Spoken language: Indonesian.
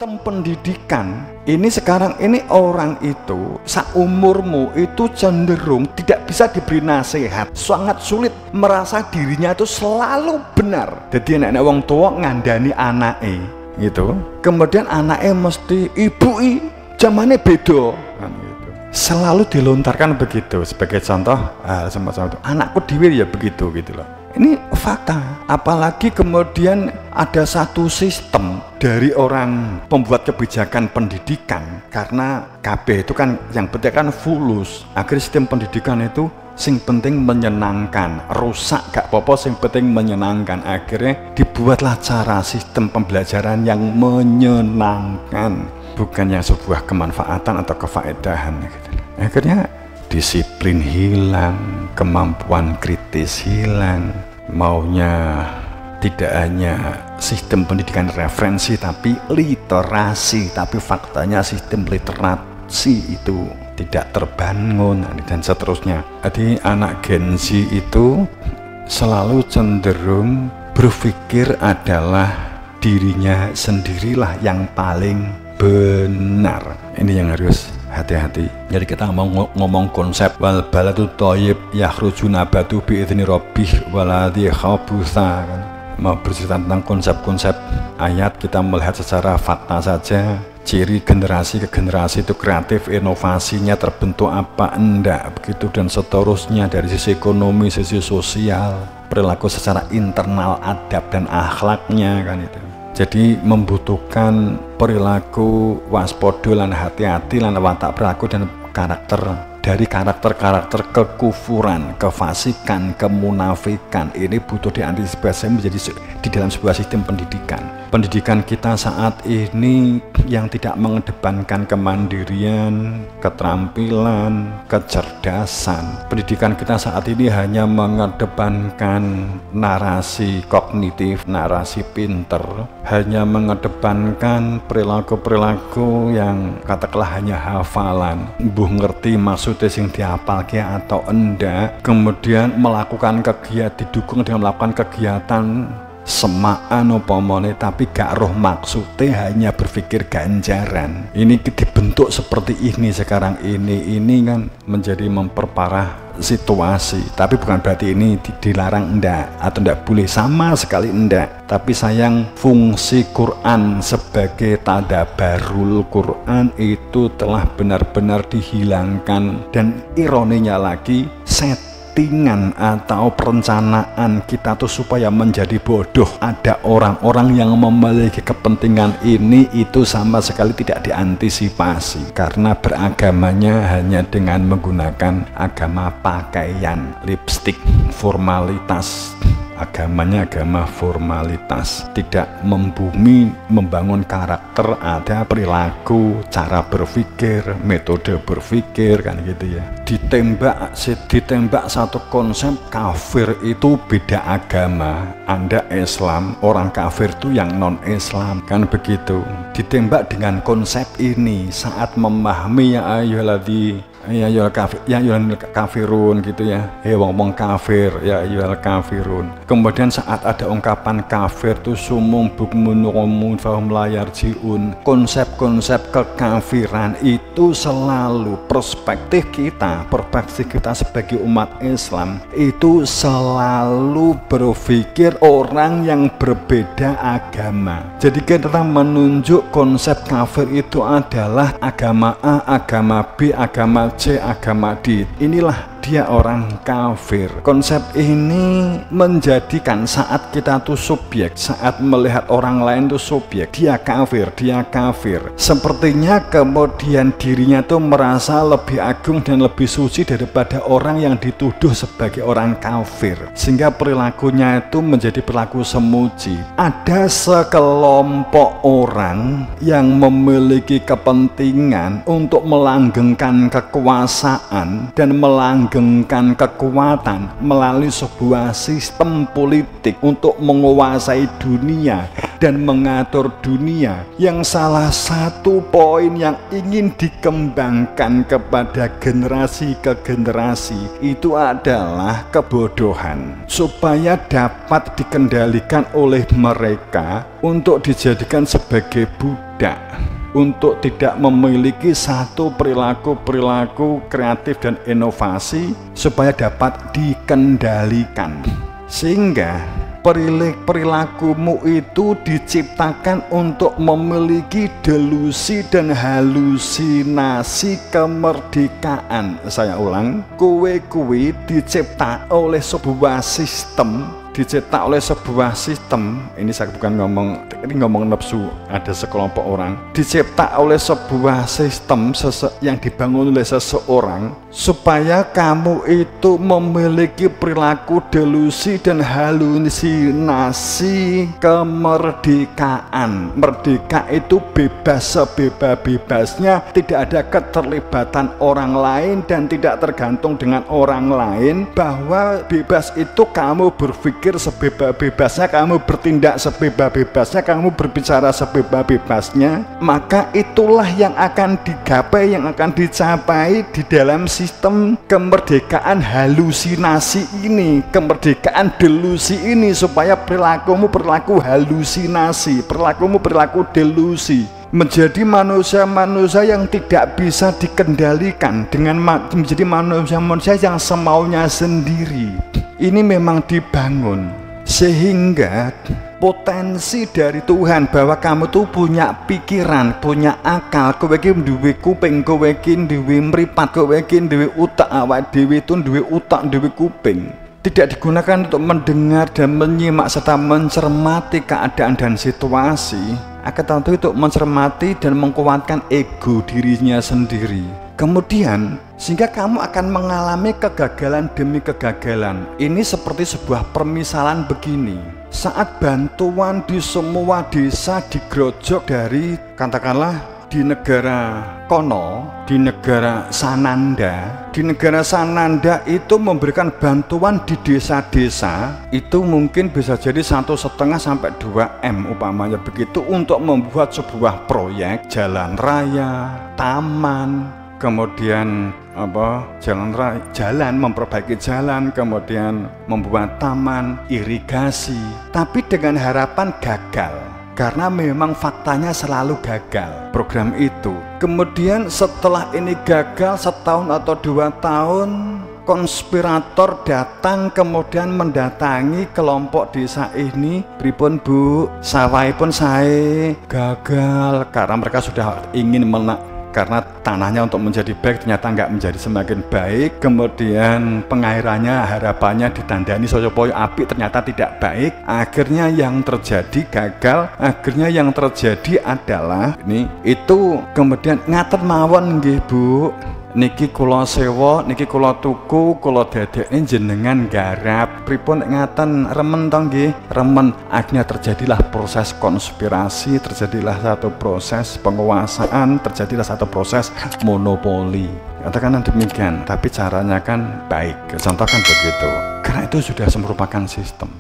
sistem pendidikan ini sekarang ini orang itu saumurmu itu cenderung tidak bisa diberi nasihat, sangat sulit merasa dirinya itu selalu benar. Jadi anak-anak wong tua ngandani anake gitu, kemudian anaknya mesti ibui zamannya beda kan gitu. Selalu dilontarkan begitu sebagai contoh, semacam itu anakku dewi ya begitu gitu loh. Ini fakta, apalagi kemudian ada satu sistem dari orang pembuat kebijakan pendidikan, karena KB itu kan yang penting kan fulus. Akhirnya sistem pendidikan itu sing penting menyenangkan, rusak gak apa-apa, sing penting menyenangkan. Akhirnya dibuatlah cara sistem pembelajaran yang menyenangkan, bukan yang sebuah kemanfaatan atau kefaedahan gitu. Akhirnya disiplin hilang, kemampuan kritis hilang, maunya tidak hanya sistem pendidikan referensi tapi literasi, tapi faktanya sistem literasi itu tidak terbangun dan seterusnya. Jadi anak Gen Z itu selalu cenderung berpikir adalah dirinya sendirilah yang paling benar. Ini yang harus hati-hati. Jadi kita mau ngomong konsep wal baladu thayyib yakhruju nabatu bi idzni rabbih waladhi khabutha kan. Mau bercerita tentang konsep-konsep ayat, kita melihat secara fakta saja. Ciri generasi ke generasi itu kreatif, inovasinya terbentuk apa enggak begitu dan seterusnya, dari sisi ekonomi, sisi sosial, perilaku secara internal, adab dan akhlaknya kan itu. Jadi membutuhkan perilaku waspodo lan hati-hati lan watak perilaku dan karakter, dari karakter-karakter kekufuran, kefasikan, kemunafikan. Ini butuh diantisipasi menjadi di dalam sebuah sistem pendidikan. Pendidikan kita saat ini yang tidak mengedepankan kemandirian, keterampilan, kecerdasan. Pendidikan kita saat ini hanya mengedepankan narasi kognitif, narasi pinter, hanya mengedepankan perilaku-perilaku yang katakanlah hanya hafalan, mbuh ngerti maksudnya sing dihafalke atau enggak, kemudian melakukan kegiatan, didukung dengan melakukan kegiatan semaan upamane tapi gak roh maksudnya, hanya berpikir ganjaran. Ini dibentuk seperti ini sekarang ini kan menjadi memperparah situasi. Tapi bukan berarti ini dilarang enggak atau enggak boleh, sama sekali enggak. Tapi sayang fungsi Quran sebagai tadabarul Quran itu telah benar-benar dihilangkan, dan ironinya lagi settingan atau perencanaan kita tuh supaya menjadi bodoh. Ada orang-orang yang memiliki kepentingan ini itu sama sekali tidak diantisipasi, karena beragamanya hanya dengan menggunakan agama pakaian, lipstik, formalitas. Agamanya agama formalitas, tidak membumi, membangun karakter, ada perilaku, cara berpikir, metode berpikir kan gitu ya. Ditembak satu konsep, kafir itu beda agama, Anda Islam, orang kafir itu yang non Islam kan begitu. Ditembak dengan konsep ini saat memahami ya ayyuhalladzina ya ayyuhal kafirun gitu ya, wong kafir ya ayyuhal kafirun. Kemudian saat ada ungkapan kafir tuh sumung bukmun umun fahum layar jiun, konsep-konsep kekafiran itu selalu perspektif kita sebagai umat Islam itu selalu berpikir orang yang berbeda agama. Jadi kita menunjuk konsep kafir itu adalah agama A, agama B, agama C, agama D. Inilah dia orang kafir. Konsep ini menjadikan saat kita tuh subjek, saat melihat orang lain tuh subjek, dia kafir, dia kafir. Sepertinya kemudian dirinya tuh merasa lebih agung dan lebih suci daripada orang yang dituduh sebagai orang kafir, sehingga perilakunya itu menjadi perilaku semuji. Ada sekelompok orang yang memiliki kepentingan untuk melanggengkan kekuasaan dan melanggengkan kekuatan melalui sebuah sistem politik untuk menguasai dunia dan mengatur dunia, yang salah satu poin yang ingin dikembangkan kepada generasi ke generasi itu adalah kebodohan, supaya dapat dikendalikan oleh mereka untuk dijadikan sebagai budak untuk tidak memiliki satu perilaku kreatif dan inovasi supaya dapat dikendalikan, sehingga perilakumu itu diciptakan untuk memiliki delusi dan halusinasi kemerdekaan. Saya ulang, kuwi dicipta oleh sebuah sistem, ini saya bukan ngomong nafsu, ada sekelompok orang, dicipta oleh sebuah sistem yang dibangun oleh seseorang supaya kamu itu memiliki perilaku delusi dan halusinasi kemerdekaan. Merdeka itu bebas sebebas-bebasnya, tidak ada keterlibatan orang lain dan tidak tergantung dengan orang lain, bahwa bebas itu kamu berpikir sebebas-bebasnya, kamu bertindak sebebas-bebasnya, kamu berbicara sebebas-bebasnya. Maka itulah yang akan digapai, yang akan dicapai di dalam sistem kemerdekaan halusinasi ini, kemerdekaan delusi ini, supaya perilakumu perilaku halusinasi, perilakumu perilaku delusi, menjadi manusia-manusia yang tidak bisa dikendalikan, dengan menjadi manusia-manusia yang semaunya sendiri. Ini memang dibangun sehingga potensi dari Tuhan bahwa kamu tuh punya pikiran, punya akal, kowe iki duwe kuping, kowe iki duwe mripat, kowe iki duwe utak, awake dhewe itu duwe utak, duwe kuping, tidak digunakan untuk mendengar dan menyimak serta mencermati keadaan dan situasi, akan tetapi untuk mencermati dan menguatkan ego dirinya sendiri. Kemudian sehingga kamu akan mengalami kegagalan demi kegagalan. Ini seperti sebuah permisalan begini. Saat bantuan di semua desa digerojok dari, katakanlah di negara kono, di negara Sananda, itu memberikan bantuan di desa-desa, itu mungkin bisa jadi 1,5 sampai 2 M umpamanya begitu, untuk membuat sebuah proyek jalan raya, taman, kemudian jalan, memperbaiki jalan, kemudian membuat taman, irigasi, tapi dengan harapan gagal, karena memang faktanya selalu gagal program itu. Kemudian setelah ini gagal 1 tahun atau 2 tahun, konspirator datang kemudian mendatangi kelompok desa ini, pripun Bu, sawahipun sae gagal, karena mereka sudah ingin karena tanahnya untuk menjadi baik ternyata nggak menjadi semakin baik, kemudian pengairannya harapannya ditandani soyo-poyo api ternyata tidak baik, akhirnya yang terjadi gagal. Akhirnya yang terjadi adalah itu kemudian ngaten mawon nggih Bu, niki kula sewa, niki kula tuku, kula dadekne jenengan garap, pripun ngaten, remen to nggih, remen. Akhirnya terjadilah proses konspirasi, terjadilah satu proses penguasaan, terjadilah satu proses monopoli. Katakan demikian, tapi caranya kan baik, contohkan begitu, karena itu sudah merupakan sistem.